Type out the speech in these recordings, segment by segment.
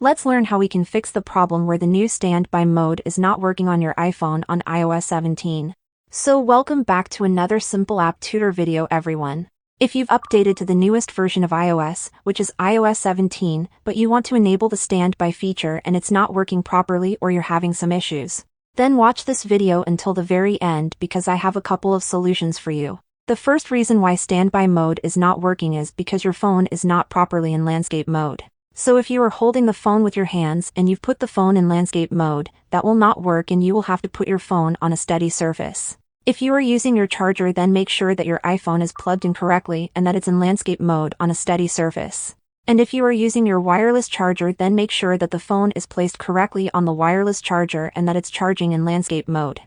Let's learn how we can fix the problem where the new standby mode is not working on your iPhone on iOS 17. So welcome back to another simple app tutor video everyone. If you've updated to the newest version of iOS, which is iOS 17, but you want to enable the standby feature and it's not working properly or you're having some issues, then watch this video until the very end because I have a couple of solutions for you. The first reason why standby mode is not working is because your phone is not properly in landscape mode. So if you are holding the phone with your hands and you've put the phone in landscape mode, that will not work and you will have to put your phone on a steady surface. If you are using your charger, then make sure that your iPhone is plugged in correctly and that it's in landscape mode on a steady surface. And if you are using your wireless charger, then make sure that the phone is placed correctly on the wireless charger and that it's charging in landscape mode.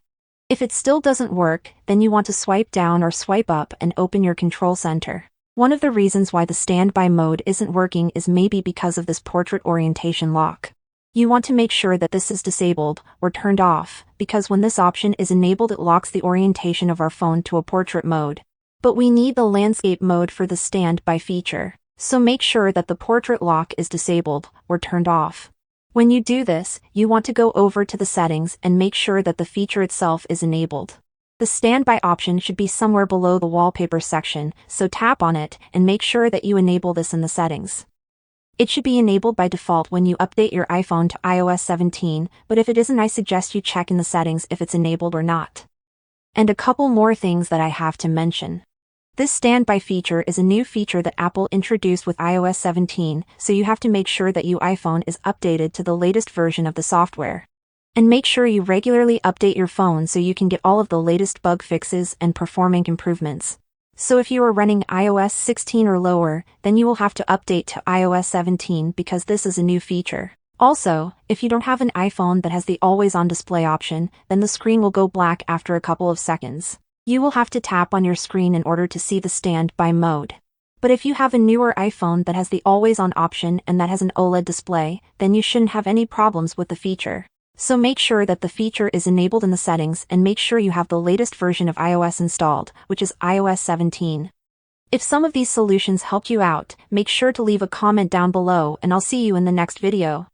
If it still doesn't work, then you want to swipe down or swipe up and open your control center. One of the reasons why the standby mode isn't working is maybe because of this portrait orientation lock. You want to make sure that this is disabled or turned off, because when this option is enabled it locks the orientation of our phone to a portrait mode. But we need the landscape mode for the standby feature, so make sure that the portrait lock is disabled or turned off. When you do this, you want to go over to the settings and make sure that the feature itself is enabled. The standby option should be somewhere below the wallpaper section, so tap on it and make sure that you enable this in the settings. It should be enabled by default when you update your iPhone to iOS 17, but if it isn't, I suggest you check in the settings if it's enabled or not. And a couple more things that I have to mention. This standby feature is a new feature that Apple introduced with iOS 17, so you have to make sure that your iPhone is updated to the latest version of the software. And make sure you regularly update your phone so you can get all of the latest bug fixes and performance improvements. So if you are running iOS 16 or lower, then you will have to update to iOS 17 because this is a new feature. Also, if you don't have an iPhone that has the always-on display option, then the screen will go black after a couple of seconds. You will have to tap on your screen in order to see the standby mode. But if you have a newer iPhone that has the always-on option and that has an OLED display, then you shouldn't have any problems with the feature. So make sure that the feature is enabled in the settings and make sure you have the latest version of iOS installed, which is iOS 17. If some of these solutions helped you out, make sure to leave a comment down below and I'll see you in the next video.